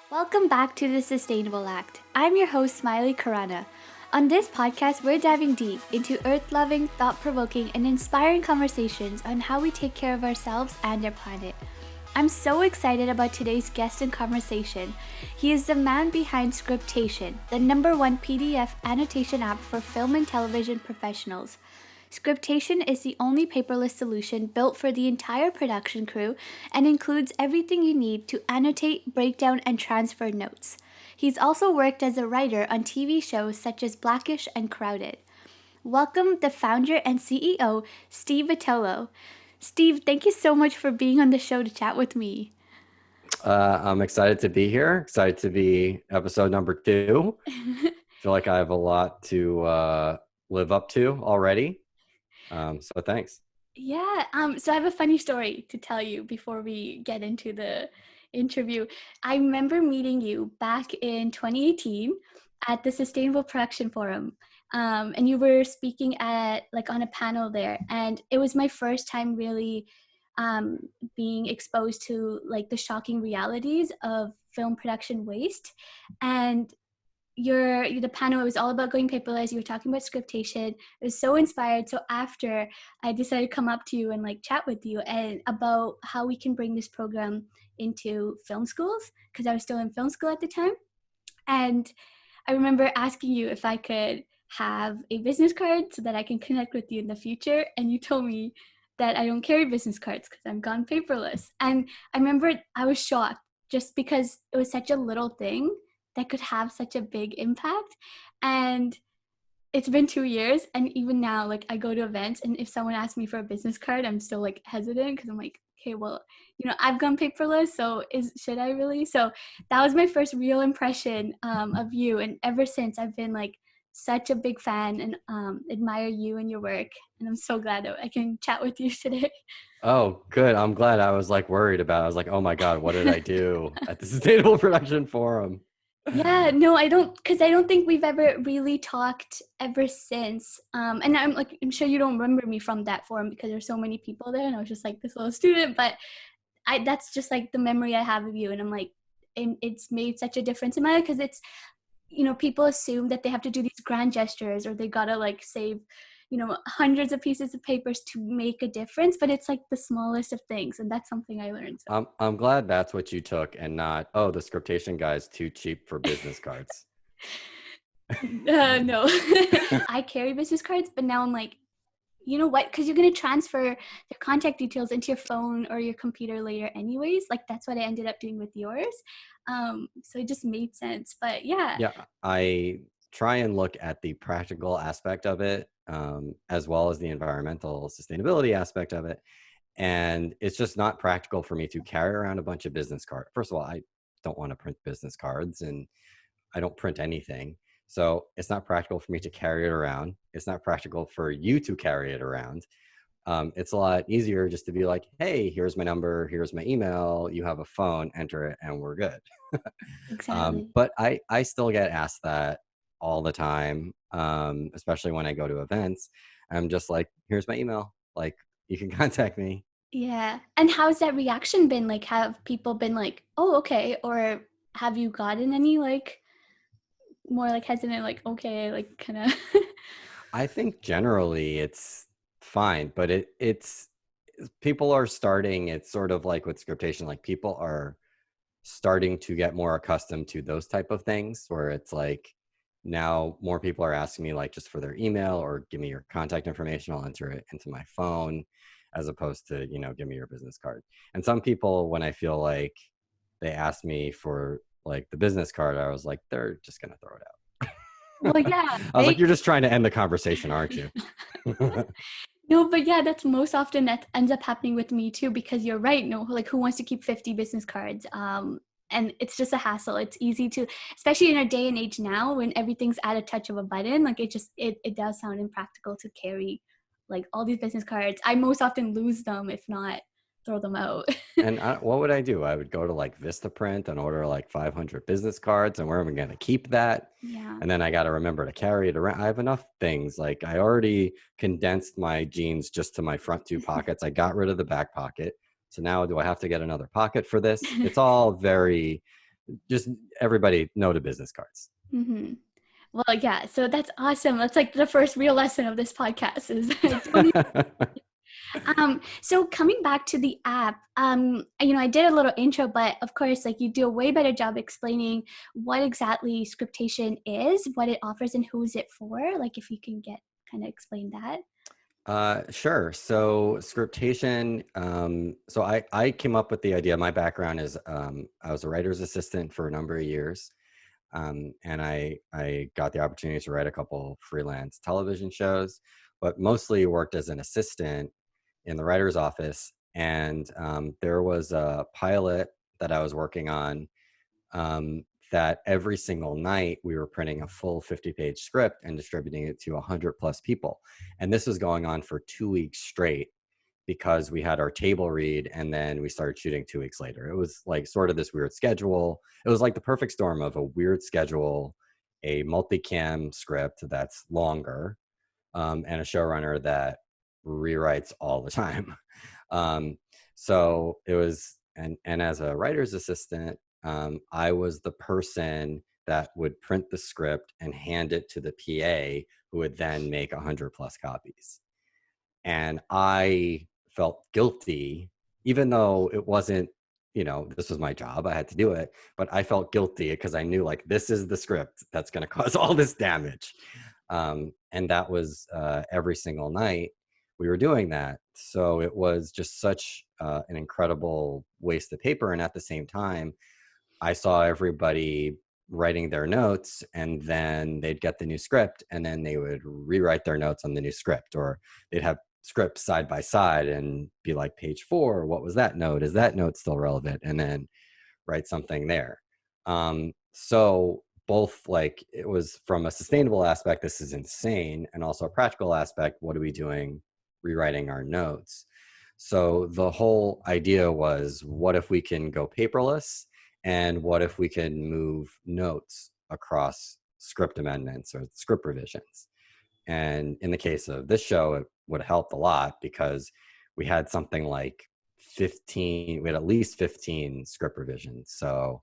Welcome back to The Sustainable Act. I'm your host, Smiley Karana. On this podcast, we're diving deep into earth-loving, thought-provoking, and inspiring conversations on how we take care of ourselves and our planet. I'm so excited about today's guest and conversation. He is the man behind Scriptation, the #1 PDF annotation app for film and television professionals. Scriptation is the only paperless solution built for the entire production crew and includes everything you need to annotate, break down, and transfer notes. He's also worked as a writer on TV shows such as Blackish and Crowded. Welcome the founder and CEO, Steve Vitolo. Steve, thank you so much for being on the show to chat with me. I'm excited to be here. Excited to be episode number 2. Feel like I have a lot to live up to already. So thanks. Yeah, so I have a funny story to tell you before we get into the interview. I remember meeting you back in 2018 at the Sustainable Production Forum. And you were speaking at on a panel there, and it was my first time really being exposed to the shocking realities of film production waste. And the panel, it was all about going paperless. You were talking about scriptation. I was so inspired. So after, I decided to come up to you and chat with you and about how we can bring this program into film schools, because I was still in film school at the time. And I remember asking you if I could have a business card so that I can connect with you in the future. And you told me that I don't carry business cards because I'm gone paperless. And I remember I was shocked just because it was such a little thing that could have such a big impact. And it's been 2 years, and even now, I go to events, and if someone asks me for a business card, I'm still hesitant because I'm okay, well, I've gone paperless, so should I really? So that was my first real impression of you, and ever since I've been such a big fan and admire you and your work, and I'm so glad that I can chat with you today. Oh, good. I'm glad. I was worried about it. I was like, oh my God, what did I do at the Sustainable Production Forum? Yeah, no, I don't, because I don't think we've ever really talked ever since. And I'm sure you don't remember me from that forum because there's so many people there, and I was just this little student. But that's just the memory I have of you, and I'm it's made such a difference in my life because it's, people assume that they have to do these grand gestures or they gotta save hundreds of pieces of papers to make a difference, but it's the smallest of things, and that's something I learned. So. I'm glad that's what you took and not, oh, the Scriptation guy's too cheap for business cards. No. I carry business cards, but now I'm you know what? Because you're going to transfer their contact details into your phone or your computer later anyways. That's what I ended up doing with yours. So it just made sense. But yeah. Yeah, I try and look at the practical aspect of it, as well as the environmental sustainability aspect of it. And it's just not practical for me to carry around a bunch of business cards. First of all, I don't want to print business cards, and I don't print anything. So it's not practical for me to carry it around. It's not practical for you to carry it around. It's a lot easier just to be like, hey, here's my number, here's my email, you have a phone, enter it, and we're good. Exactly. But I still get asked that all the time, especially when I go to events. I'm just like, here's my email. You can contact me. Yeah. And how's that reaction been? Have people been oh, okay. Or have you gotten any more hesitant, okay, kind of. I think generally it's fine, but it's people are starting, it's sort of like with scriptation, people are starting to get more accustomed to those type of things where it's now more people are asking me just for their email or give me your contact information, I'll enter it into my phone, as opposed to give me your business card. And some people, when I feel like they ask me for the business card, I was like, they're just gonna throw it out. Well, yeah. I was like, you're just trying to end the conversation, aren't you? No, but yeah, that's most often that ends up happening with me too, because you're right. No, who wants to keep 50 business cards? And it's just a hassle. It's easy to, especially in our day and age now when everything's at a touch of a button, it does sound impractical to carry all these business cards. I most often lose them, if not throw them out. And what would I do? I would go to Vistaprint and order 500 business cards, and where am I going to keep that? Yeah. And then I got to remember to carry it around. I have enough things. I already condensed my jeans just to my front 2 pockets. I got rid of the back pocket. So now do I have to get another pocket for this? It's all very just everybody know the business cards. Mm-hmm. Well, yeah, so that's awesome. That's like the first real lesson of this podcast is don't so coming back to the app, I did a little intro, but of course, like you do a way better job explaining what exactly Scriptation is, what it offers, and who's it for. Like if you can get kind of explain that. Sure. So Scriptation, so I came up with the idea. My background is I was a writer's assistant for a number of years. And I got the opportunity to write a couple freelance television shows, but mostly worked as an assistant in the writer's office. And there was a pilot that I was working on um, that every single night we were printing a full 50-page script and distributing it to 100 plus people. And this was going on for 2 weeks straight because we had our table read and then we started shooting 2 weeks later. It was like sort of this weird schedule. It was like the perfect storm of a weird schedule, a multicam script that's longer, and a showrunner that rewrites all the time. Um, so it was, and as a writer's assistant, I was the person that would print the script and hand it to the PA, who would then make 100 plus copies. And I felt guilty, even though it wasn't, this was my job, I had to do it, but I felt guilty because I knew like this is the script that's going to cause all this damage. And that was every single night we were doing that. So it was just such an incredible waste of paper. And at the same time, I saw everybody writing their notes, and then they'd get the new script and then they would rewrite their notes on the new script, or they'd have scripts side by side and be like, page 4, what was that note? Is that note still relevant? And then write something there. So both, like, it was from a sustainable aspect, this is insane, and also a practical aspect, what are we doing rewriting our notes? So the whole idea was, what if we can go paperless, and what if we can move notes across script amendments or script revisions? And in the case of this show, it would have helped a lot because we had something like 15, we had at least 15 script revisions. So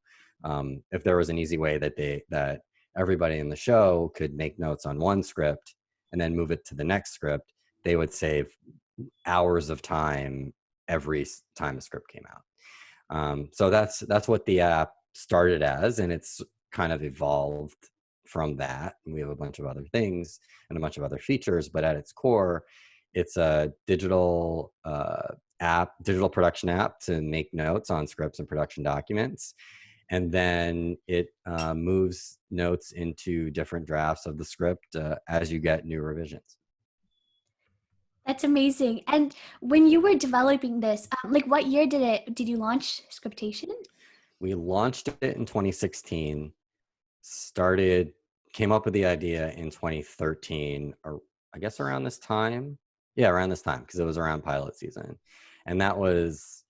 if there was an easy way that everybody in the show could make notes on one script and then move it to the next script, they would save hours of time every time a script came out. So that's what the app started as, and it's kind of evolved from that. We have a bunch of other things and a bunch of other features, but at its core, it's a digital digital production app to make notes on scripts and production documents. And then it moves notes into different drafts of the script as you get new revisions. That's amazing. And when you were developing this, like what year did you launch Scriptation? We launched it in 2016, came up with the idea in 2013, or I guess around this time. Yeah, around this time, because it was around pilot season. And that was,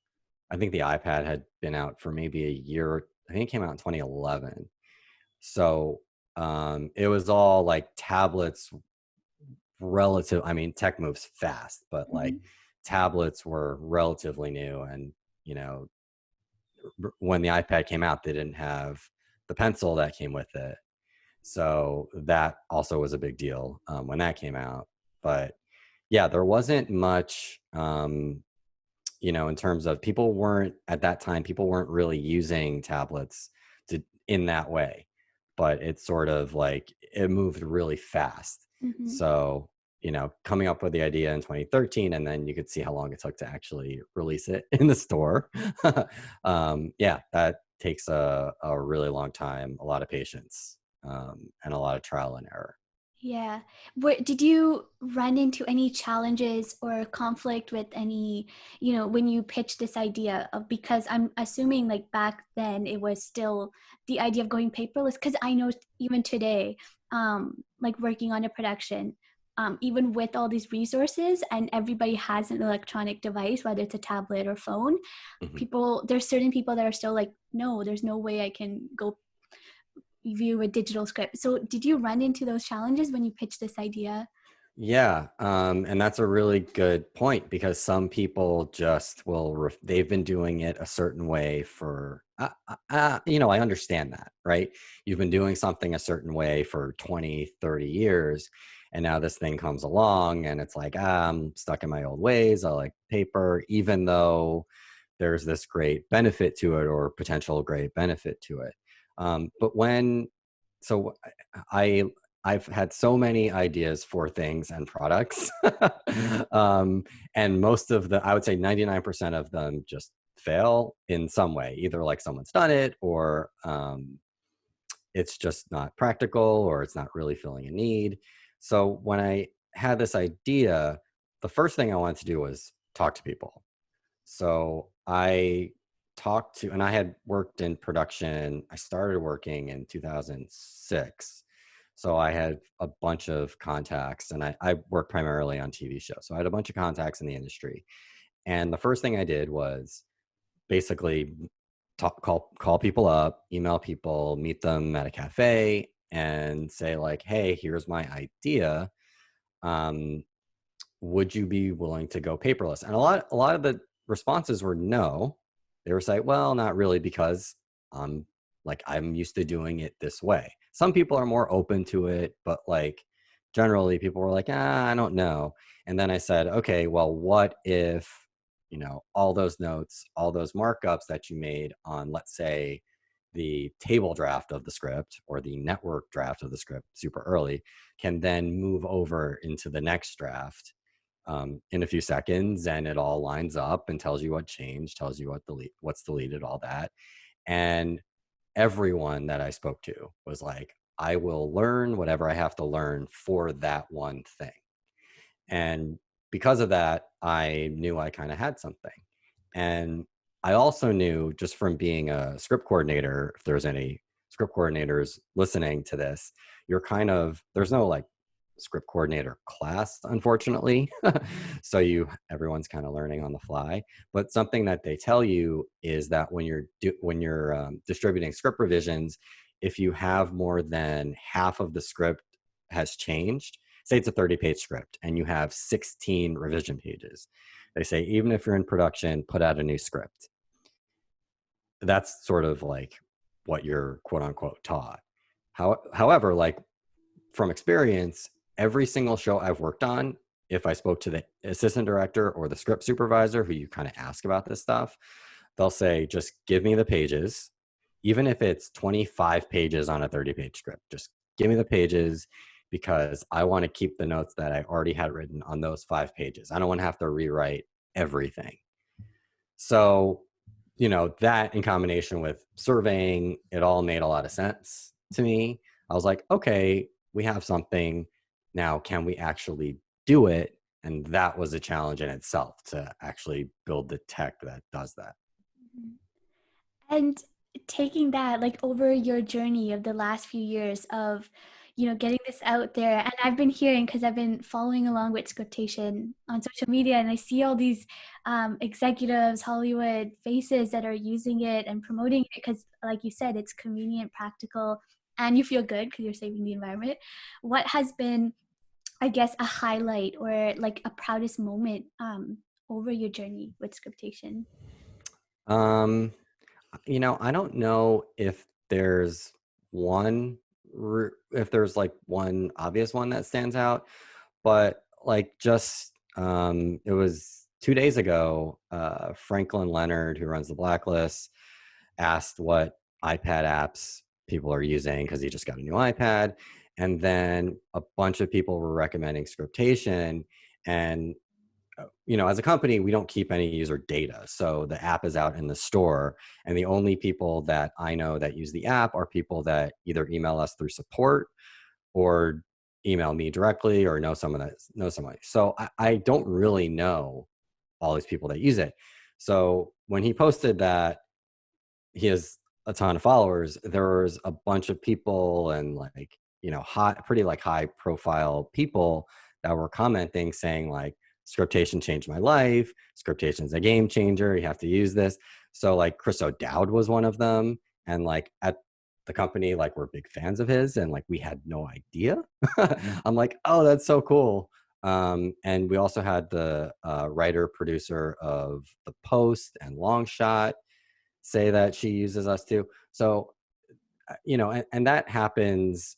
I think the iPad had been out for maybe a year. I think it came out in 2011. So it was all like tablets I mean, tech moves fast, but like tablets were relatively new. And, when the iPad came out, they didn't have the pencil that came with it. So that also was a big deal when that came out. But yeah, there wasn't much, in terms of people weren't really using tablets in that way. But it's sort of like it moved really fast. Mm-hmm. So, coming up with the idea in 2013, and then you could see how long it took to actually release it in the store. Yeah, that takes a really long time, a lot of patience, and a lot of trial and error. Yeah. Did you run into any challenges or conflict with any, when you pitched this idea of, because I'm assuming like back then it was still the idea of going paperless, because I know even today, like working on a production, even with all these resources and everybody has an electronic device, whether it's a tablet or phone, there's certain people that are still like, no, there's no way I can go view a digital script. So did you run into those challenges when you pitched this idea? Yeah, and that's a really good point, because some people just they've been doing it a certain way for I understand that, right? You've been doing something a certain way for 20, 30 years, and now this thing comes along and it's like, I'm stuck in my old ways. I like paper, even though there's this great benefit to it or potential great benefit to it. But when, so I, I've had so many ideas for things and products, and most of the, I would say 99% of them just fail in some way. Either like someone's done it, or it's just not practical, or it's not really filling a need. So when I had this idea, the first thing I wanted to do was talk to people. So I talked to, and I had worked in production. I started working in 2006. So I had a bunch of contacts, and I worked primarily on TV shows. So I had a bunch of contacts in the industry. And the first thing I did was basically call people up, email people, meet them at a cafe, and say like, hey, here's my idea. Um, would you be willing to go paperless? And a lot of the responses were no. They were saying, well, not really, because I'm used to doing it this way. Some people are more open to it, but like generally people were like, I don't know. And then I said, okay, well, what if, all those notes, all those markups that you made on, let's say, the table draft of the script or the network draft of the script super early, can then move over into the next draft in a few seconds, and it all lines up and tells you what changed, tells you what's deleted, all that. And everyone that I spoke to was like, I will learn whatever I have to learn for that one thing. And because of that, I knew I kind of had something. And I also knew, just from being a script coordinator, if there's any script coordinators listening to this, there's no like script coordinator class, unfortunately. So everyone's kind of learning on the fly. But something that they tell you is that when you're distributing script revisions, if you have more than half of the script has changed, say it's a 30-page script and you have 16 revision pages, they say even if you're in production, put out a new script. That's sort of like what you're quote unquote taught. However, like from experience, every single show I've worked on, if I spoke to the assistant director or the script supervisor, who you kind of ask about this stuff, they'll say, just give me the pages. Even if it's 25 pages on a 30-page script, just give me the pages, because I want to keep the notes that I already had written on those 5 pages. I don't want to have to rewrite everything. So, that in combination with surveying, it all made a lot of sense to me. I was like, okay, we have something now. Can we actually do it? And that was a challenge in itself, to actually build the tech that does that. And taking that, like, over your journey of the last few years of, getting this out there, and I've been hearing, because I've been following along with Scriptation on social media, and I see all these executives, Hollywood faces that are using it and promoting it because, like you said, it's convenient, practical, and you feel good because you're saving the environment. What has been, I guess, a highlight or like a proudest moment over your journey with Scriptation? Um, I don't know if there's like one obvious one that stands out, but like just it was 2 days ago, Franklin Leonard, who runs the Blacklist, asked what iPad apps people are using, because he just got a new iPad. And then a bunch of people were recommending Scriptation. And as a company, we don't keep any user data. So the app is out in the store. And the only people that I know that use the app are people that either email us through support, or email me directly, or know someone that knows somebody. So I don't really know all these people that use it. So when he posted that he has a ton of followers, there was a bunch of people, and like, pretty like high profile people that were commenting saying like, Scriptation changed my life. Scriptation's a game changer. You have to use this. So like Chris O'Dowd was one of them. And like at the company, like we're big fans of his, and like we had no idea. I'm like, oh, that's so cool. And we also had the writer producer of The Post and Long Shot, say that she uses us too. So, and that happens.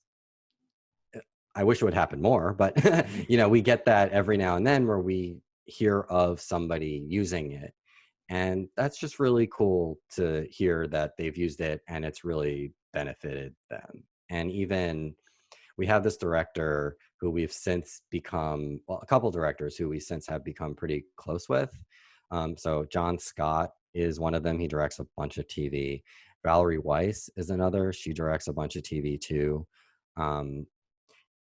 I wish it would happen more, but we get that every now and then where we hear of somebody using it. And that's just really cool to hear that they've used it and it's really benefited them. And even we have this director who we've since become, well, a couple directors who we since have become pretty close with. So John Scott is one of them. He directs a bunch of TV. Valerie Weiss is another. She directs a bunch of TV too.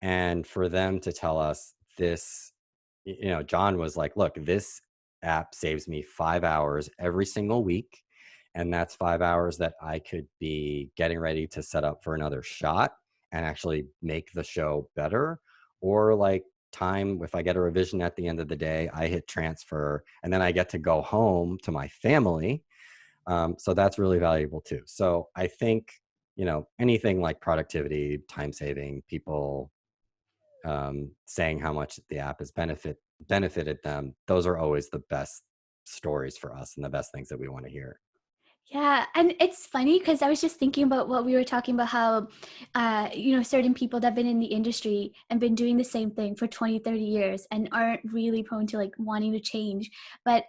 And for them to tell us this, John was like, look, this app saves me 5 hours every single week. And that's 5 hours that I could be getting ready to set up for another shot and actually make the show better. Or like time, if I get a revision at the end of the day, I hit transfer and then I get to go home to my family. So that's really valuable too. So I think, anything like productivity, time saving, people saying how much the app has benefited them, those are always the best stories for us and the best things that we want to hear. Yeah, and it's funny because I was just thinking about what we were talking about, how, certain people that have been in the industry and been doing the same thing for 20, 30 years and aren't really prone to like wanting to change. But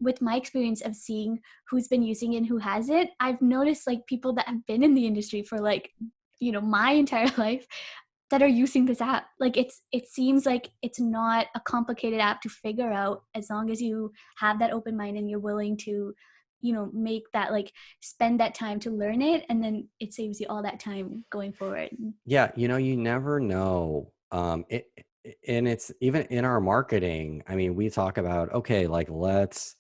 with my experience of seeing who's been using it and who hasn't, I've noticed like people that have been in the industry for like, my entire life that are using this app. Like it seems like it's not a complicated app to figure out as long as you have that open mind and you're willing to make that, like, spend that time to learn it, and then it saves you all that time going forward. Yeah, you never know. And it's even in our marketing. I mean, we talk about, okay, like let's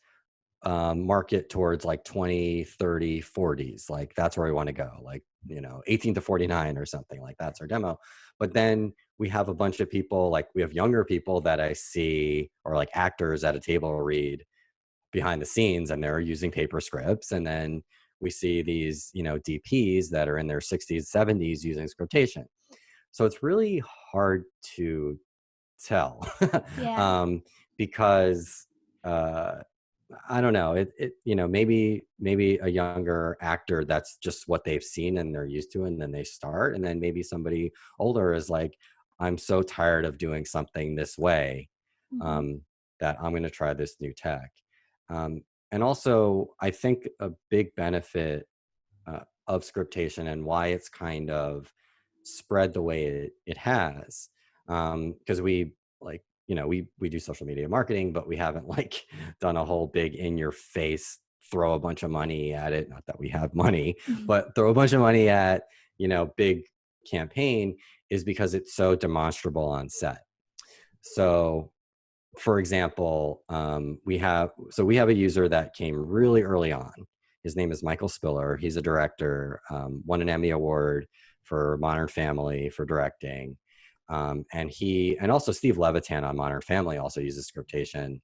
market towards like 20, 30, 40s. Like that's where we want to go, like, 18 to 49 or something, like that's our demo. But then we have a bunch of people, like we have younger people that I see, or like actors at a table read behind the scenes and they're using paper scripts. And then we see these, DPs that are in their 60s, 70s using scriptation. So it's really hard to tell. Yeah. Because I don't know. Maybe a younger actor, that's just what they've seen and they're used to, and then they start, and then maybe somebody older is like, I'm so tired of doing something this way, Mm-hmm. um, that I'm going to try this new tech. And also, I think a big benefit of scriptation and why it's kind of spread the way it has, because we like, we do social media marketing, but we haven't like done a whole big in your face, throw a bunch of money at it, not that we have money, Mm-hmm. but throw a bunch of money at big campaign, is because it's so demonstrable on set. So for example, we have a user that came really early on. His name is Michael Spiller. He's a director, won an Emmy Award for Modern Family for directing. And also Steve Levitan on Modern Family also uses scriptation.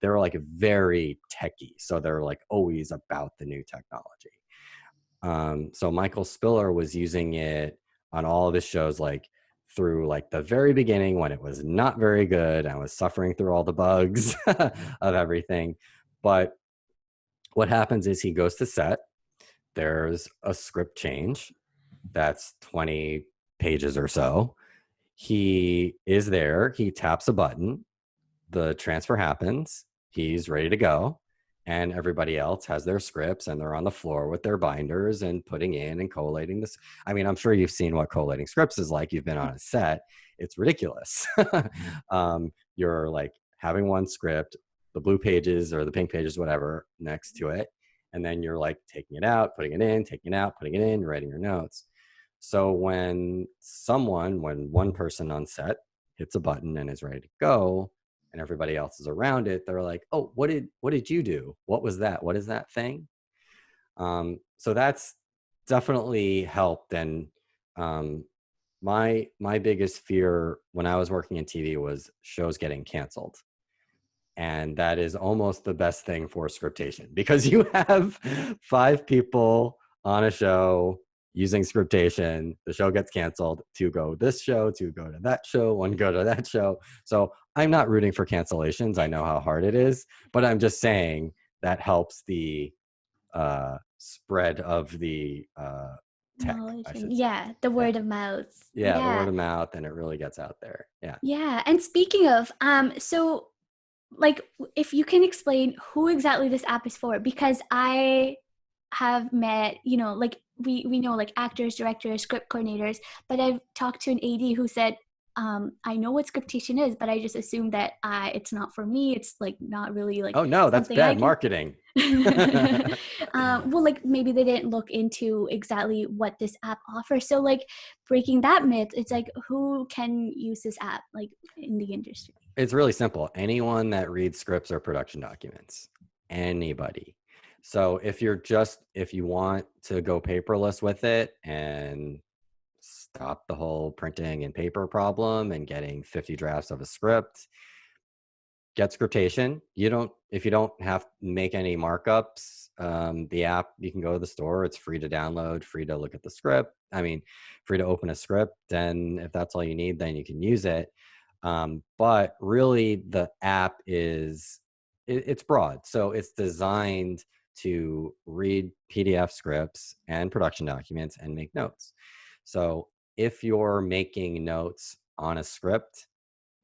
They're like very techy, so they're like always about the new technology. So Michael Spiller was using it on all of his shows, like through like the very beginning when it was not very good. I was suffering through all the bugs of everything. But what happens is he goes to set, there's a script change that's 20 pages or so. He is there, he taps a button, the transfer happens, he's ready to go, and everybody else has their scripts and they're on the floor with their binders and putting in and collating this. I mean, I'm sure you've seen what collating scripts is like. You've been on a set. It's ridiculous. You're like having one script, the blue pages or the pink pages, whatever, next to it. And then you're like taking it out, putting it in, taking it out, putting it in, writing your notes. So when one person on set hits a button and is ready to go, and everybody else is around it, they're like, oh, what did you do? What was that? What is that thing? So that's definitely helped. And my biggest fear when I was working in TV was shows getting canceled. And that is almost the best thing for scriptation, because you have 5 people on a show using scriptation, the show gets canceled, 2 go this show, 2 go to that show, 1 go to that show. So I'm not rooting for cancellations. I know how hard it is, but I'm just saying that helps the spread of the tech, Knowledge I and should say. yeah, the Yeah. word of mouth. Yeah, the word Yeah. of mouth, and it really gets out there. Yeah. Yeah. And speaking of, so like if you can explain who exactly this app is for, because I have met, like we know like actors, directors, script coordinators, but I've talked to an AD who said, I know what Scriptation is, but I just assumed that it's not for me. It's like not really like Oh no, that's something I bad can. marketing. Well, like maybe they didn't look into exactly what this app offers. So like breaking that myth, it's like who can use this app like in the industry? It's really simple. Anyone that reads scripts or production documents, anybody. So if you want to go paperless with it and stop the whole printing and paper problem and getting 50 drafts of a script, get Scriptation. If you don't have to make any markups, the app, you can go to the store. It's free to download, free to look at the script. I mean, free to open a script. And if that's all you need, then you can use it. But really, the app it's broad. So it's designed to read PDF scripts and production documents and make notes. So if you're making notes on a script,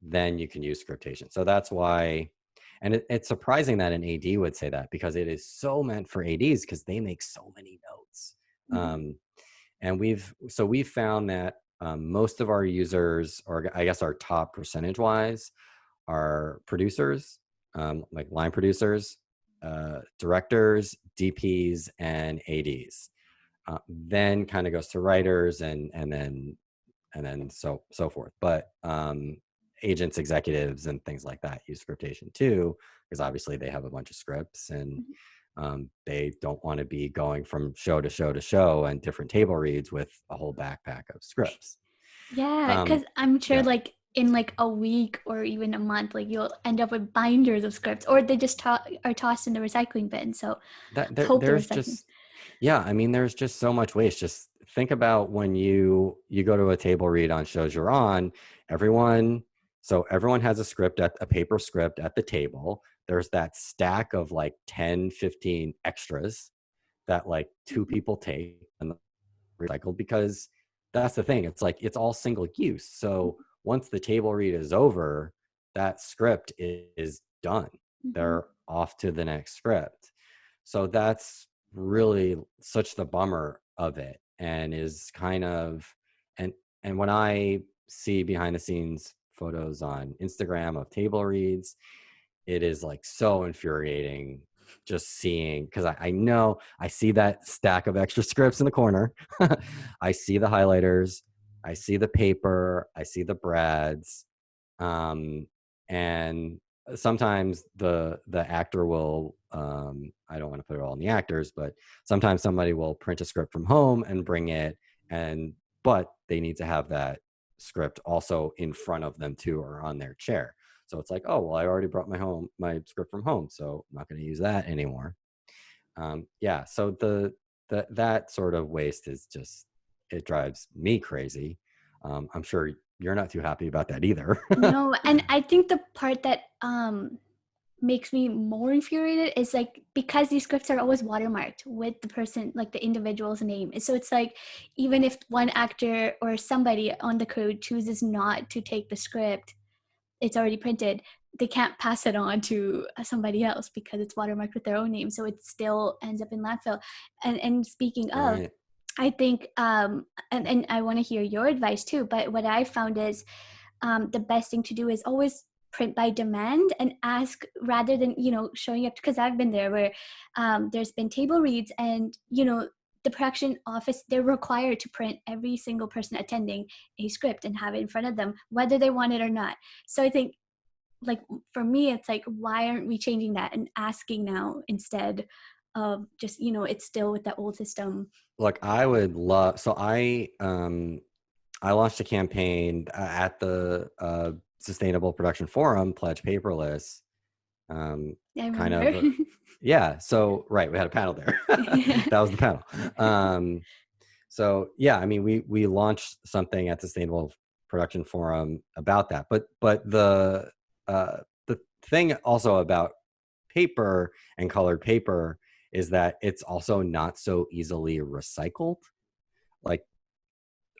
then you can use Scriptation. So that's why, and it's surprising that an AD would say that, because it is so meant for ADs because they make so many notes. Mhm. And we've found that most of our users, or I guess our top percentage wise, are producers, like line producers, directors, DPs, and ADs. Then kind of goes to writers and then so forth. But agents, executives, and things like that use Scriptation too, because obviously they have a bunch of scripts and Mhm. they don't want to be going from show to show to show and different table reads with a whole backpack of scripts. Yeah, Um, because I'm sure yeah, like in like a week or even a month, like you'll end up with binders of scripts, or they just are tossed in the recycling bin. So hope they're there's recycling. just yeah, I mean, there's just so much waste. Just think about when you go to a table read on shows you're on, everyone everyone has a paper script at the table. There's that stack of like 10, 15 extras that like two Mhm. people take and recycled, because that's the thing. It's like it's all single use. So once the table read is over, that script is done. Mhm. They're off to the next script. So that's really such the bummer of it, and is kind of and when I see behind the scenes photos on Instagram of table reads, it is like so infuriating just seeing, because I know I see that stack of extra scripts in the corner. I see the highlighters, I see the paper, I see the brads, um, and sometimes the actor will I don't want to put it all on the actors, but sometimes somebody will print a script from home and bring it, and but they need to have that script also in front of them too, or on their chair. So it's like, oh, well, I already brought my script from home, so I'm not going to use that anymore. Yeah, so that sort of waste is just, it drives me crazy. I'm sure you're not too happy about that either. No, and I think the part that makes me more infuriated is like because these scripts are always watermarked with the person, like the individual's name. So it's like even if one actor or somebody on the crew chooses not to take the script, it's already printed, they can't pass it on to somebody else because it's watermarked with their own name, so it still ends up in landfill. And speaking of, Right. I think and I want to hear your advice too, but what I found is the best thing to do is always print by demand and ask rather than showing up, because I've been there where there's been table reads and the production office, they're required to print every single person attending a script and have it in front of them whether they want it or not. So I think, like, for me it's like, why aren't we changing that and asking now instead of just it's still with the old system. Look, I would love, so I launched a campaign at the Sustainable Production Forum, Pledge Paperless. I Kind remember. of, yeah. So right, we had a panel there. That was the panel. So yeah, I mean, we launched something at Sustainable Production Forum about that. But the thing also about paper and colored paper is that it's also not so easily recycled. Like,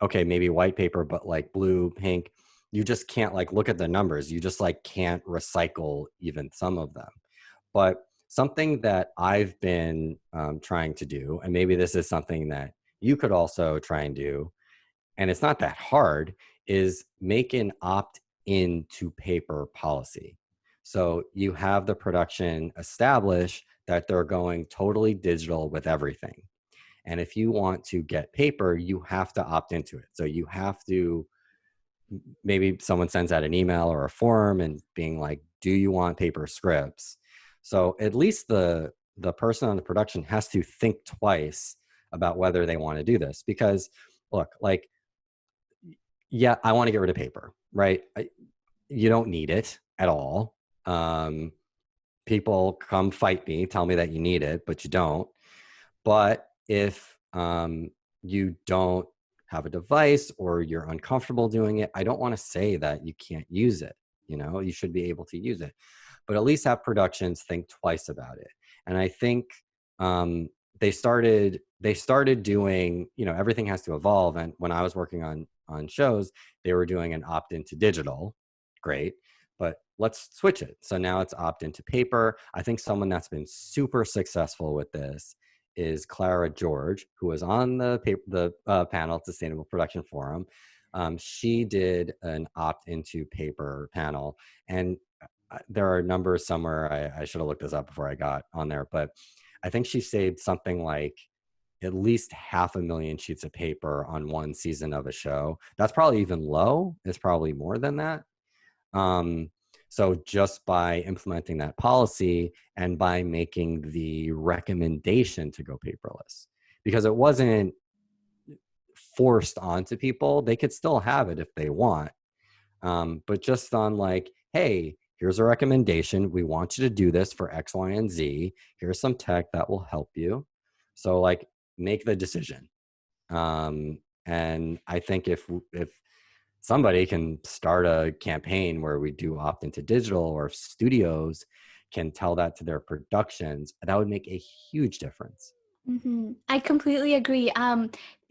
okay, maybe white paper, but like blue, pink, you just can't like look at the numbers. You just like can't recycle even some of them. But something that I've been trying to do, and maybe this is something that you could also try and do, and it's not that hard, is make an opt-in to paper policy. So you have the production establish that they're going totally digital with everything. And if you want to get paper, you have to opt into it. So you have to, maybe someone sends out an email or a form and being like, do you want paper scripts? So at least the person on the production has to think twice about whether they want to do this. Because look, like, yeah, I want to get rid of paper, right? You don't need it at all. People come fight me, tell me that you need it, but you don't. But if you don't have a device or you're uncomfortable doing it, I don't want to say that you can't use it. You know, you should be able to use it, but at least have productions think twice about it. And I think they started doing, you know, everything has to evolve. And when I was working on shows, they were doing an opt into digital. Great. But let's switch it. So now it's opt into paper. I think someone that's been super successful with this is Clara George, who was on the panel at Sustainable Production Forum. She did an opt into paper panel, and there are numbers somewhere. I should have looked this up before I got on there, but I think she saved something like at least 500,000 sheets of paper on one season of a show. That's probably even low. It's probably more than that. So just by implementing that policy and by making the recommendation to go paperless, because it wasn't forced onto people, they could still have it if they want. But just on like, hey, here's a recommendation. We want you to do this for X, Y, and Z. Here's some tech that will help you. So like, make the decision. And I think if somebody can start a campaign where we do opt into digital, or if studios can tell that to their productions, that would make a huge difference. Mm-hmm. I completely agree.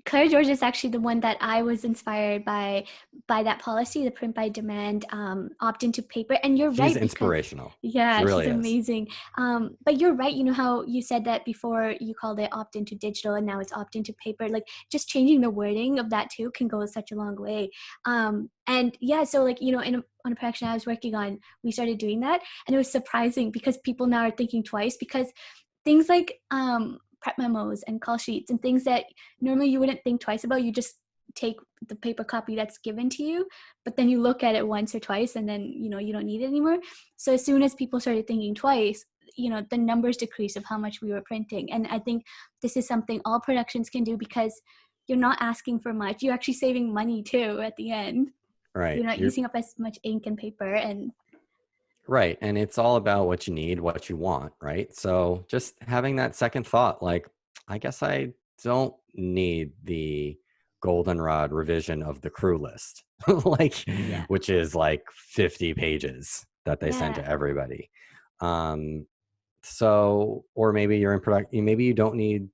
Claire George is actually the one that I was inspired by that policy, the print by demand, opt into paper. And you're She's right, because inspirational. She yeah, she's really is. amazing. But you're right. You know how you said that before, you called it opt into digital and now it's opt into paper. Like, just changing the wording of that too can go such a long way. And yeah, so like, you know, on a production I was working on, we started doing that, and it was surprising because people now are thinking twice, because things like prep memos and call sheets and things that normally you wouldn't think twice about, you just take the paper copy that's given to you, but then you look at it once or twice and then, you know, you don't need it anymore. So as soon as people started thinking twice, you know, the numbers decrease of how much we were printing. And I think this is something all productions can do, because you're not asking for much, you're actually saving money too at the end. Right. You're not using up as much ink and paper. And Right. And it's all about what you need, what you want, right? So just having that second thought, like, I guess I don't need the goldenrod revision of the crew list, like, yeah, which is like 50 pages that they send yeah. to everybody. So, or maybe you're in production, maybe you don't need,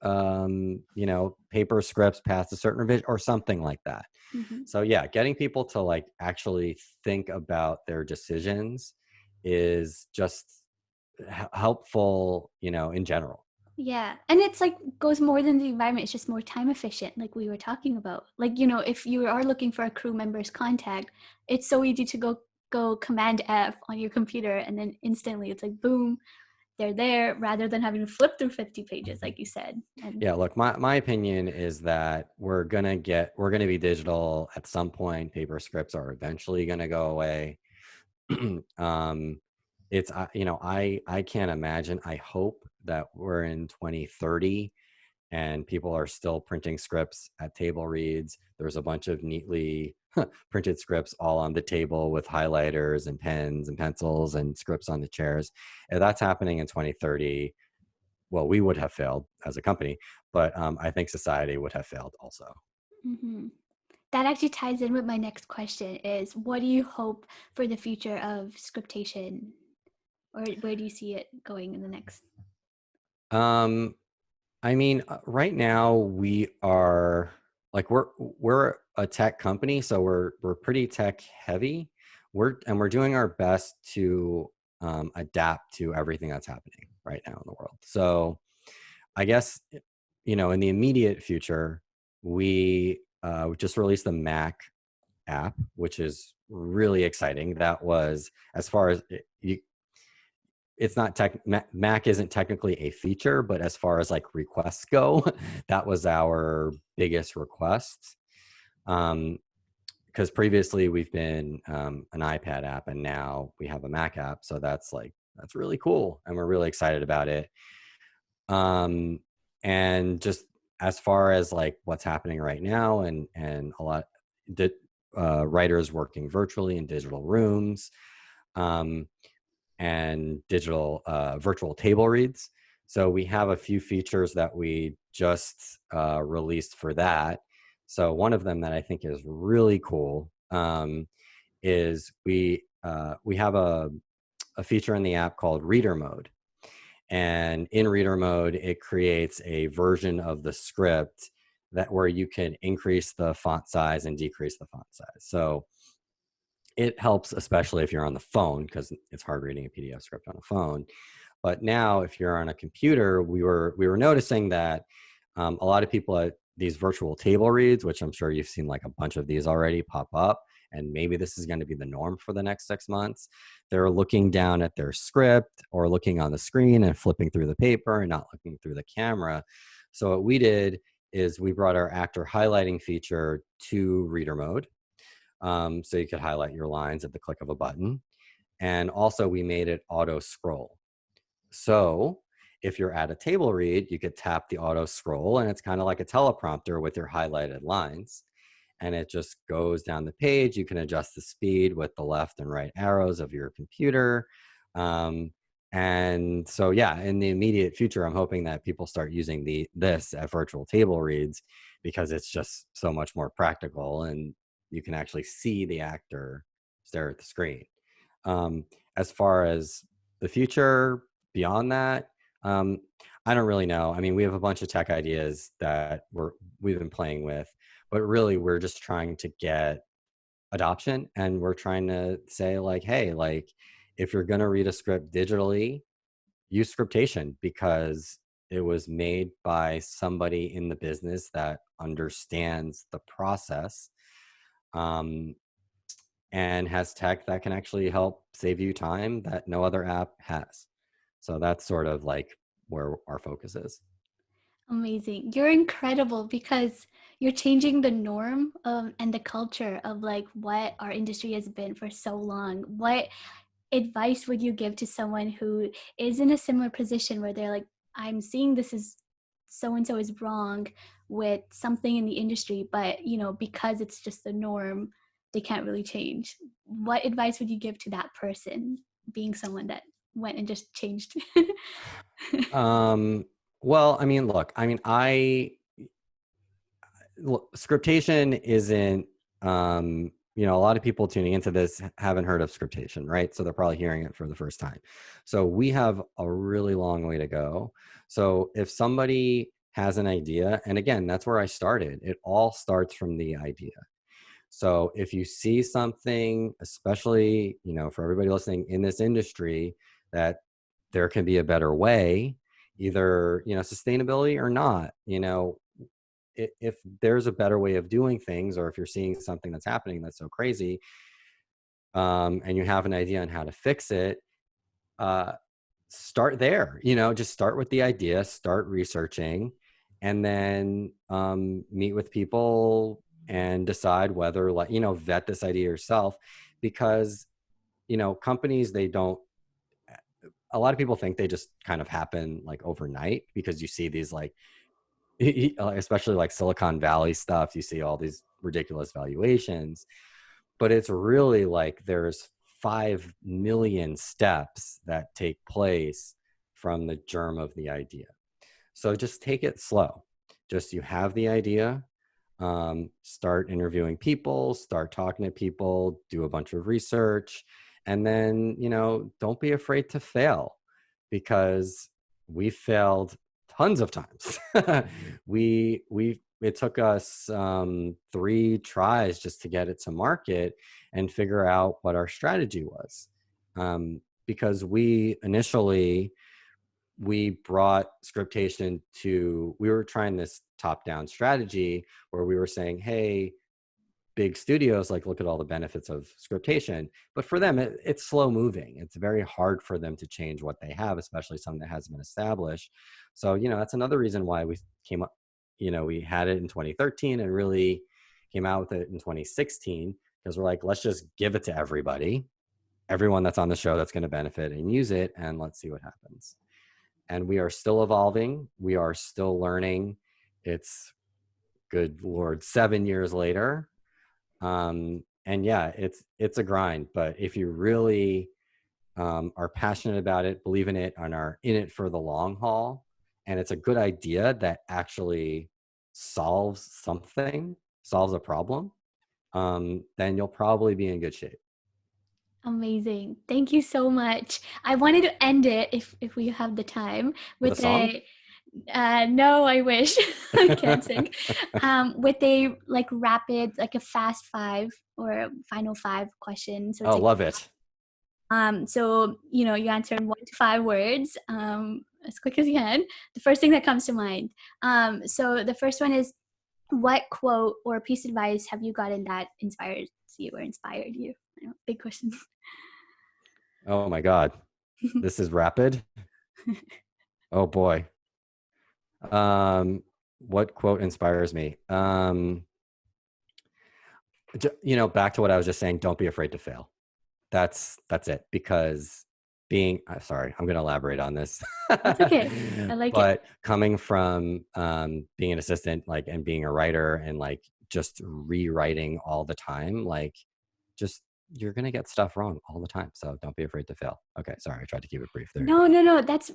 you know, paper scripts past a certain revision or something like that. Mm-hmm. So yeah, getting people to like actually think about their decisions is just helpful, you know, in general. Yeah. And it's like goes more than the environment. It's just more time efficient, like we were talking about. Like, you know, if you are looking for a crew member's contact, it's so easy to go Command F on your computer, and then instantly it's like boom, they're there, rather than having to flip through 50 pages, like you said. And Yeah, look, my opinion is that we're gonna be digital at some point. Paper scripts are eventually gonna go away. um, it's you know, I can't imagine. I hope that we're in 2030 and people are still printing scripts at table reads. There's a bunch of neatly printed scripts all on the table with highlighters and pens and pencils and scripts on the chairs. If that's happening in 2030, well, we would have failed as a company, but I think society would have failed also. mm-hmm. That actually ties in with my next question: is what do you hope for the future of scriptation, or where do you see it going in the next? Um, I mean, right now we are like we're a tech company, so we're pretty tech heavy. We're doing our best to adapt to everything that's happening right now in the world. So I guess in the immediate future, we just released the Mac app, which is really exciting. That was as far as it's not Mac isn't technically a feature, but as far as like requests go, that was our biggest request. Because previously we've been an iPad app, and now we have a Mac app, so that's really cool, and we're really excited about it. And just as far as like what's happening right now, and a lot writers working virtually in digital rooms. Um, and digital virtual table reads. So we have a few features that we just released for that. So one of them that I think is really cool is we have a feature in the app called Reader Mode. And in Reader Mode, it creates a version of the script that where you can increase the font size and decrease the font size. So it helps, especially if you're on the phone, because it's hard reading a PDF script on a phone. But now, if you're on a computer, we were noticing that a lot of people at these virtual table reads, which I'm sure you've seen like a bunch of these already pop up, and maybe this is going to be the norm for the next 6 months. They're looking down at their script or looking on the screen and flipping through the paper and not looking through the camera. So what we did is we brought our actor highlighting feature to Reader Mode. So you could highlight your lines at the click of a button. And also we made it auto scroll. So if you're at a table read, you could tap the auto scroll, and it's kind of like a teleprompter with your highlighted lines. And it just goes down the page. You can adjust the speed with the left and right arrows of your computer. And so, yeah, in the immediate future, I'm hoping that people start using this at virtual table reads, because it's just so much more practical, and you can actually see the actor stare at the screen. As far as the future beyond that, I don't really know. I mean, we have a bunch of tech ideas that we've been playing with, but really we're just trying to get adoption, and we're trying to say like, hey, like if you're going to read a script digitally, use Scriptation, because it was made by somebody in the business that understands the process, um, and has tech that can actually help save you time that no other app has. So that's sort of like where our focus is. Amazing. You're incredible because you're changing the norm and the culture of like what our industry has been for so long. What advice would you give to someone who is in a similar position where they're like, I'm seeing this is so and so is wrong with something in the industry, but because it's just the norm, they can't really change. What advice would you give to that person, being someone that went and just changed? Well, I mean, look, I mean, Scriptation isn't, a lot of people tuning into this haven't heard of Scriptation, right? So they're probably hearing it for the first time. So we have a really long way to go. So if somebody has an idea, and again, that's where I started, it all starts from the idea. So if you see something, especially, for everybody listening in this industry, that there can be a better way, either, sustainability or not, if there's a better way of doing things, or if you're seeing something that's happening that's so crazy, and you have an idea on how to fix it, uh, start there. Just start with the idea, start researching, and then meet with people and decide whether, like, vet this idea yourself, because companies, they don't, a lot of people think they just kind of happen like overnight, because you see these like especially like Silicon Valley stuff, you see all these ridiculous valuations, but it's really like there's 5 million steps that take place from the germ of the idea. So just take it slow. Just, you have the idea, start interviewing people, start talking to people, do a bunch of research, and then, don't be afraid to fail, because we failed tons of times. It took us 3 tries just to get it to market and figure out what our strategy was. Because we brought Scriptation we were trying this top-down strategy where we were saying, hey, big studios, like, look at all the benefits of Scriptation. But for them, it's slow moving. It's very hard for them to change what they have, especially something that hasn't been established. So, that's another reason why we came up, we had it in 2013 and really came out with it in 2016, because we're like, let's just give it to everyone that's on the show that's going to benefit and use it, and let's see what happens. And we are still evolving. We are still learning. It's, good Lord, 7 years later. And yeah, it's a grind, but if you really are passionate about it, believe in it, and are in it for the long haul, and it's a good idea that actually solves a problem, then you'll probably be in good shape. Amazing. Thank you so much. I wanted to end it, if we have the time, With a with song? no, I wish. I can't sing. With a like rapid, like a fast 5 or a final 5 question. So it's Oh, love it. so you answer in 1 to 5 words, as quick as you can. The first thing that comes to mind. So the first one is, what quote or piece of advice have you gotten that inspires you or inspired you? I know, big question. Oh my God. This is rapid. Oh boy. What quote inspires me? Back to what I was just saying, don't be afraid to fail. That's it. Because sorry, I'm going to elaborate on this. That's okay. I like it. But coming from being an assistant, like, and being a writer, and like just rewriting all the time, like, just, you're going to get stuff wrong all the time. So don't be afraid to fail. Okay. Sorry. I tried to keep it brief there. No, that's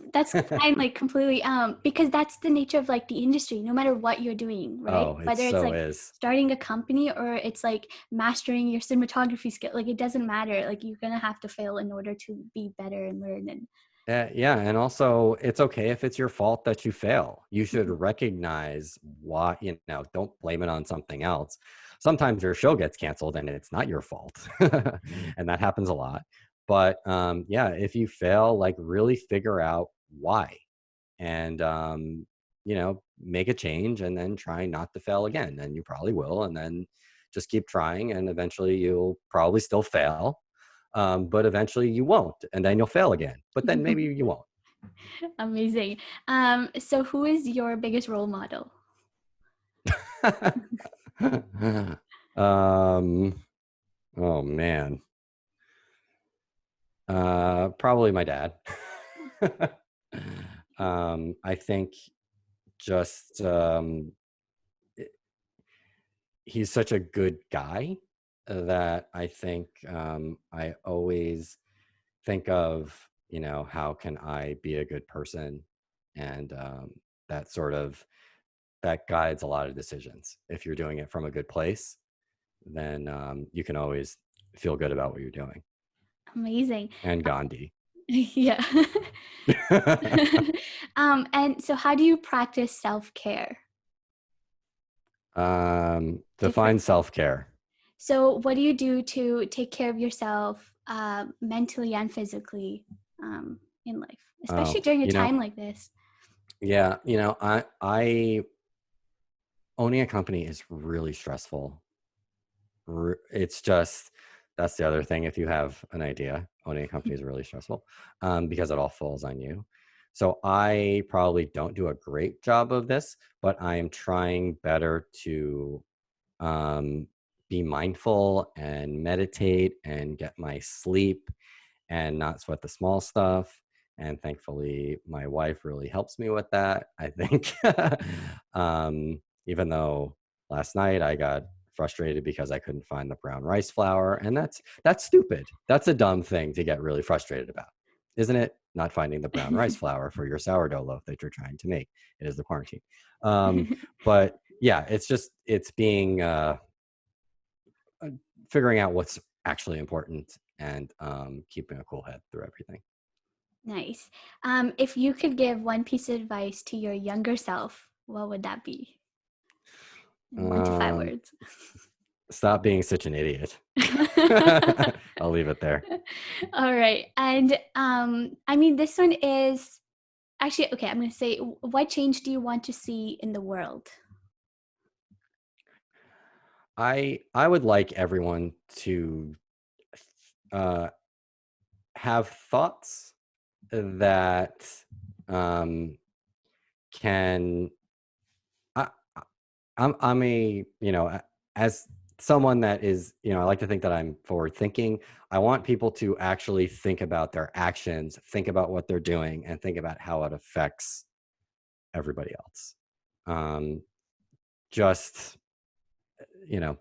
fine, like, completely, because that's the nature of, like, the industry, no matter what you're doing, right? Oh, it Whether it's so like is. starting a company or it's like mastering your cinematography skill, like, it doesn't matter. Like, you're gonna have to fail in order to be better and learn. And Yeah, and also it's okay if it's your fault that you fail. You should recognize why, don't blame it on something else. Sometimes your show gets canceled and it's not your fault. And that happens a lot. But yeah, if you fail, like, really figure out why, and make a change, and then try not to fail again. And you probably will, and then just keep trying, and eventually you'll probably still fail. But eventually you won't, and then you'll fail again, but then maybe you won't. amazing. So who is your biggest role model? Oh man. Probably my dad. I think just he's such a good guy that I think I always think of, how can I be a good person, and that sort of that guides a lot of decisions. If you're doing it from a good place, then you can always feel good about what you're doing. Amazing. And Gandhi. Yeah. And so how do you practice self-care? Define self-care. So what do you do to take care of yourself, mentally and physically, in life, especially Oh, during a time like this? yeah, I owning a company is really stressful. It's just, that's the other thing. If you have an idea, owning a company is really stressful, because it all falls on you. So I probably don't do a great job of this, but I am trying better to be mindful and meditate and get my sleep and not sweat the small stuff. And thankfully, my wife really helps me with that, I think. Even though last night I got frustrated because I couldn't find the brown rice flour, and that's stupid. That's a dumb thing to get really frustrated about, isn't it? Not finding the brown rice flour for your sourdough loaf that you're trying to make. It is the quarantine. But yeah, it's being figuring out what's actually important, and keeping a cool head through everything. Nice. If you could give one piece of advice to your younger self, what would that be? 1 to 5 Um, words. Stop being such an idiot. I'll leave it there. All right. And I mean, this one is actually okay. I'm going to say, what change do you want to see in the world? I would like everyone to uh, have thoughts that um, can. I, I'm a, as someone that is, I like to think that I'm forward thinking. I want people to actually think about their actions, think about what they're doing, and think about how it affects everybody else. Um, just, you know,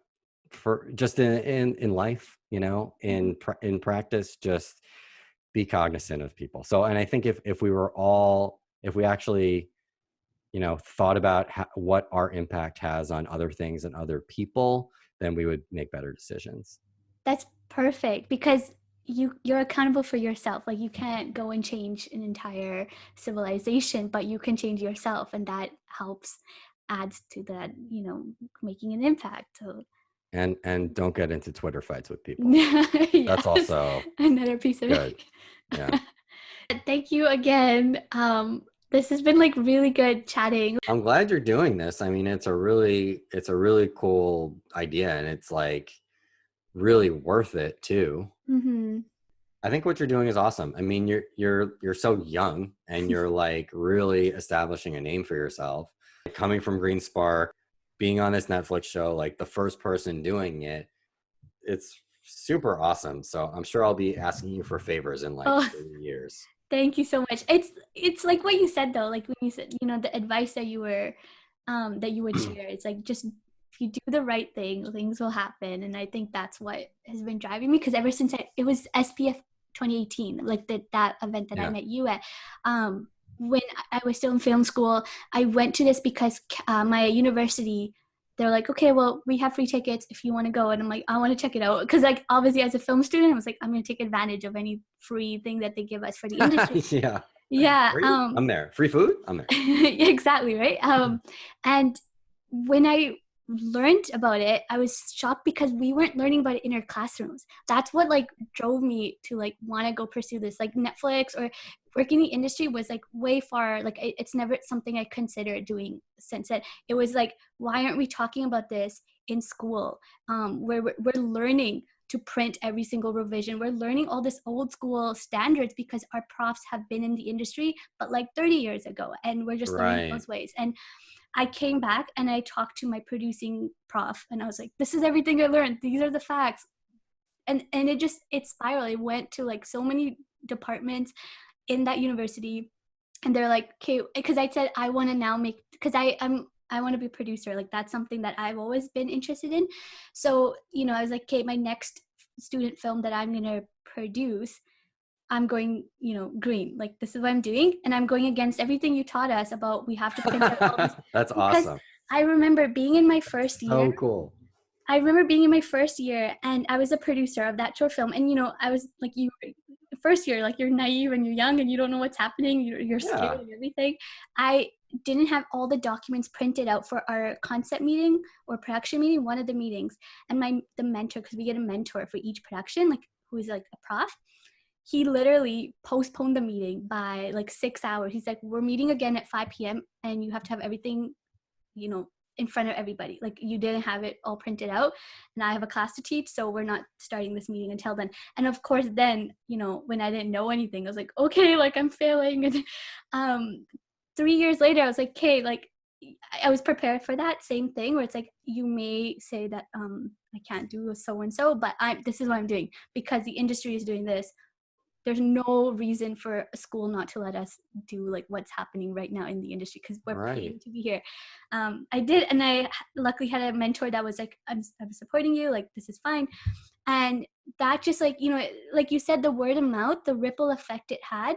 for just in life, in practice, just be cognizant of people. So, and I think if we actually, thought about what our impact has on other things and other people, then we would make better decisions. That's perfect because you're accountable for yourself. Like you can't go and change an entire civilization, but you can change yourself, and that helps adds to that, making an impact. So And don't get into Twitter fights with people. That's yes, also another piece of good. it. Yeah. Thank you again. This has been like really good chatting. I'm glad you're doing this. I mean, it's a really cool idea, and it's like really worth it too. Mm-hmm. I think what you're doing is awesome. I mean, you're so young, and you're like really establishing a name for yourself. Coming from Green Spark, being on this Netflix show, like the first person doing it, it's super awesome. So I'm sure I'll be asking you for favors in like Oh, 3 years. thank you so much. It's like what you said though, like when you said, the advice that you would share. It's like just if you do the right thing, things will happen. And I think that's what has been driving me because ever since it was SPF 2018, like that event that I Yeah. met you at. When I was still in film school, I went to this because my university, they're like, okay, well, we have free tickets if you want to go. And I'm like, I want to check it out. Because, like, obviously, as a film student, I was like, I'm going to take advantage of any free thing that they give us for the industry. Yeah. Yeah. Free? I'm there. Free food? I'm there. Exactly. Right. And when I learned about it, I was shocked because we weren't learning about it in our classrooms. That's what like drove me to like want to go pursue this. Like Netflix or working in the industry was like way far. Like it's never something I considered doing since then. It was like, why aren't we talking about this in school? Where we're learning to print every single revision. We're learning all this old school standards because our profs have been in the industry, but like 30 years ago, and we're just learning Right. those ways. And I came back and I talked to my producing prof, and I was like, "This is everything I learned. These are the facts." And it spiraled. It went to like so many departments in that university, and they're like, "Okay," because I said I want to now make because I want to be a producer. Like that's something that I've always been interested in. So I was like, "Okay, my next student film that I'm gonna produce." I'm going, green. Like this is what I'm doing, and I'm going against everything you taught us about. We have to print out all these That's because awesome. I remember being in my first year. So cool. I remember being in my first year, and I was a producer of that short film. And I was like, you first year, like you're naive and you're young and you don't know what's happening. You're scared Yeah. and everything. I didn't have all the documents printed out for our concept meeting or production meeting, one of the meetings. And the mentor, because we get a mentor for each production, like who is like a prof, he literally postponed the meeting by like 6 hours. He's like, we're meeting again at 5 p.m. and you have to have everything, in front of everybody. Like you didn't have it all printed out. And I have a class to teach, so we're not starting this meeting until then. And of course, then, when I didn't know anything, I was like, okay, like I'm failing. And 3 years later, I was like, okay, like I was prepared for that same thing where it's like you may say that I can't do so and so, but this is what I'm doing because the industry is doing this. There's no reason for a school not to let us do like what's happening right now in the industry because we're Right. paying to be here. I did, and I luckily had a mentor that was like, I'm supporting you, like this is fine. And that just like, like you said, the word of mouth, the ripple effect it had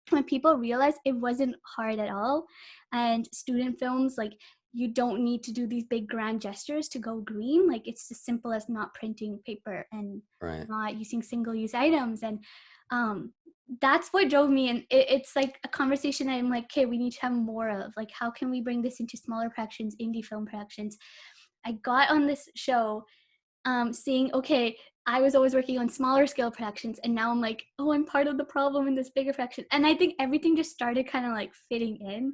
when people realized it wasn't hard at all. And student films, like you don't need to do these big grand gestures to go green. Like it's as simple as not printing paper and Right. not using single use items. And that's what drove me. And it's like a conversation I'm like, okay, we need to have more of. Like, how can we bring this into smaller productions, indie film productions? I got on this show seeing, okay, I was always working on smaller scale productions, and now I'm like, oh, I'm part of the problem in this bigger production. And I think everything just started kind of like fitting in.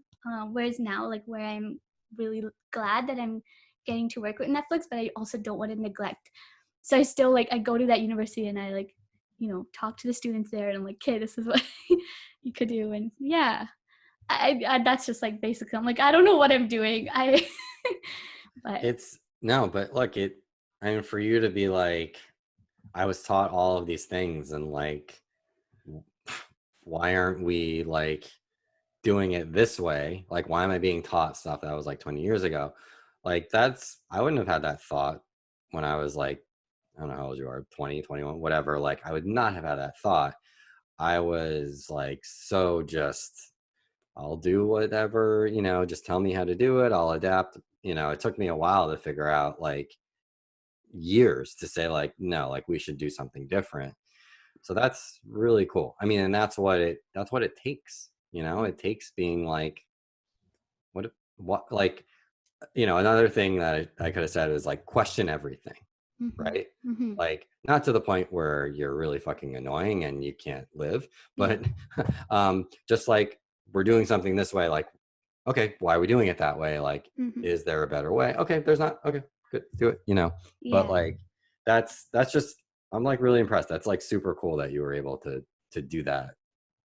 Whereas now, like, where I'm really glad that I'm getting to work with Netflix, but I also don't want to neglect. So I still like, I go to that university and I like, talk to the students there, and I'm like, okay, this is what you could do. And yeah, I that's just like basically, I'm like, I don't know what I'm doing. But It's no, but look, I mean, for you to be like, I was taught all of these things, and like, why aren't we like doing it this way? Like, why am I being taught stuff that was like 20 years ago? Like, I wouldn't have had that thought when I was like, I don't know how old you are, 20, 21, whatever. Like, I would not have had that thought. I was like, so just, I'll do whatever, just tell me how to do it. I'll adapt. It took me a while to figure out, like, years to say, like, no, like, we should do something different. So that's really cool. I mean, and that's what it takes. It takes being like, what, like, another thing that I could have said is like, question everything, right? mm-hmm. Like, not to the point where you're really fucking annoying and you can't live, but just like, we're doing something this way, like, okay, why are we doing it that way? Like, is there a better way? Okay, there's not. Okay, good, do it. But Yeah. like, that's just. I'm like really impressed. That's like super cool that you were able to do that at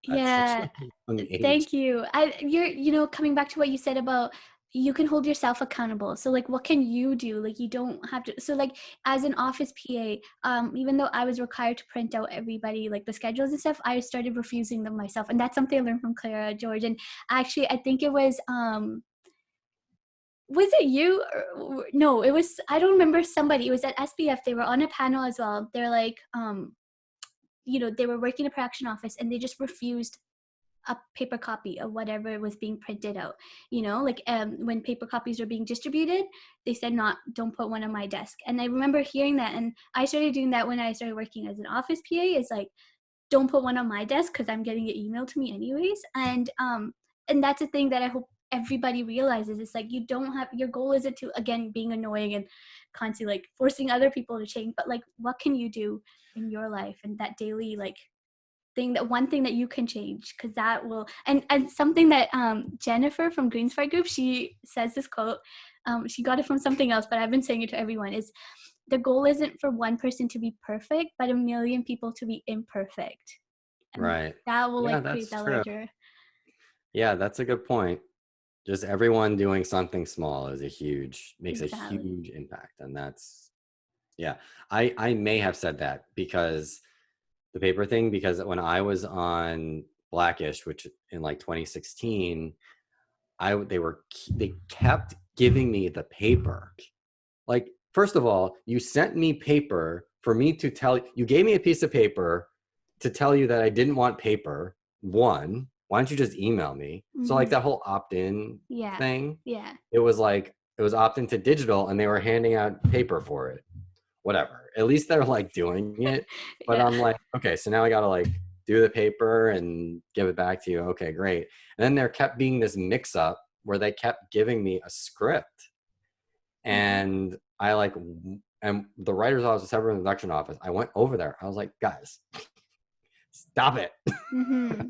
such Yeah, a young age. thank you. You're coming back to what you said about you can hold yourself accountable. So like, what can you do? Like, you don't have to. So like, as an office PA, even though I was required to print out everybody like the schedules and stuff, I started refusing them myself, and that's something I learned from Clara George. And actually, I think it was it you? No, it was, I don't remember, somebody. It was at SBF. They were on a panel as well. They're like, they were working in a production office, and they just refused a paper copy of whatever was being printed out. Like, when paper copies were being distributed, they said, not, don't put one on my desk. And I remember hearing that, and I started doing that when I started working as an office PA. Is like, don't put one on my desk because I'm getting it emailed to me anyways. And that's a thing that I hope everybody realizes. It's like, you don't have, your goal isn't to, again, being annoying and constantly like forcing other people to change, but like, what can you do in your life and that daily like one thing that you can change, because that will. And something that Jennifer from Greenspark Group, she says this quote, she got it from something else, but I've been saying it to everyone, is the goal isn't for one person to be perfect, but a million people to be imperfect, and Right. that will Yeah, like create that's that true. larger. Yeah, that's a good point. Just everyone doing something small makes a Exactly. huge impact. And that's, yeah. I may have said that because the paper thing, because when I was on Blackish, which in like 2016, they kept giving me the paper. Like, first of all, you sent me paper for me to tell you, gave me a piece of paper to tell you that I didn't want paper. One, why don't you just email me? So like that whole opt-in Yeah. thing, Yeah. it was like, it was opt-in to digital and they were handing out paper for it. Whatever. At least they're like doing it. But Yeah. I'm like, okay, so now I gotta like do the paper and give it back to you. Okay, great. And then there kept being this mix up where they kept giving me a script. And I like, and the writer's office, separate production office, I went over there. I was like, guys, stop it. Mm-hmm.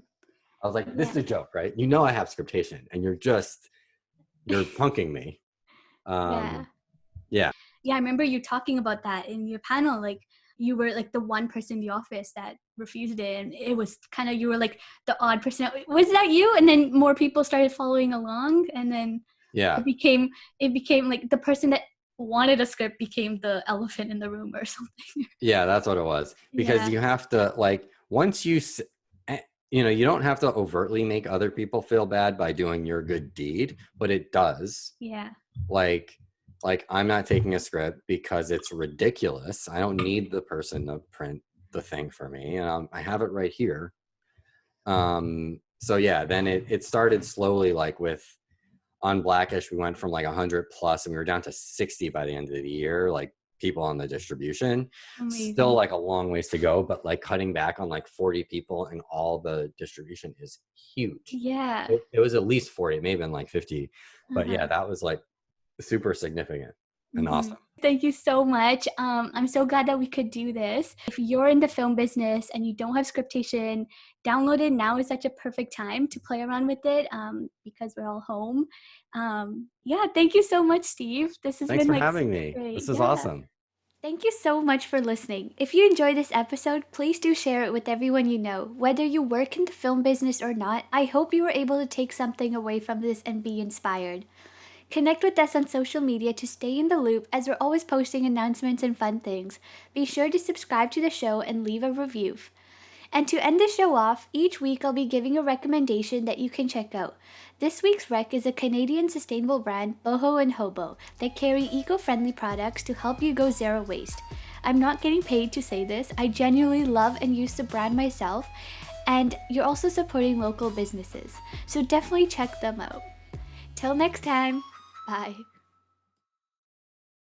I was like, this Yeah. is a joke, right? I have Scriptation and you're punking me. Yeah. Yeah. Yeah, I remember you talking about that in your panel. Like, you were like the one person in the office that refused it, and it was kind of, you were like the odd person. Was that you? And then more people started following along, and then Yeah. it became like the person that wanted a script became the elephant in the room or something. Yeah, that's what it was. Because Yeah. you have to, like, once you don't have to overtly make other people feel bad by doing your good deed, but it does. Yeah. Like, I'm not taking a script because it's ridiculous. I don't need the person to print the thing for me, and I have it right here. So yeah, then it started slowly, like on Blackish, we went from like 100 plus and we were down to 60 by the end of the year. Like, people on the distribution. Amazing. Still like a long ways to go, but like cutting back on like 40 people and all the distribution is huge. Yeah. It was at least 40, maybe been like 50. But yeah, Uh-huh. that was like super significant and awesome. Thank you so much. I'm so glad that we could do this. If you're in the film business and you don't have Scriptation, download it. Now is such a perfect time to play around with it because we're all home. Yeah, thank you so much, Steve. This has Thanks been for like having super me. great. This is Yeah. awesome. Thank you so much for listening. If you enjoyed this episode, please do share it with everyone you know. Whether you work in the film business or not, I hope you were able to take something away from this and be inspired. Connect with us on social media to stay in the loop as we're always posting announcements and fun things. Be sure to subscribe to the show and leave a review. And to end the show off, each week I'll be giving a recommendation that you can check out. This week's rec is a Canadian sustainable brand, Boho and Hobo, that carry eco-friendly products to help you go zero waste. I'm not getting paid to say this. I genuinely love and use the brand myself, and you're also supporting local businesses. So definitely check them out. Till next time, bye.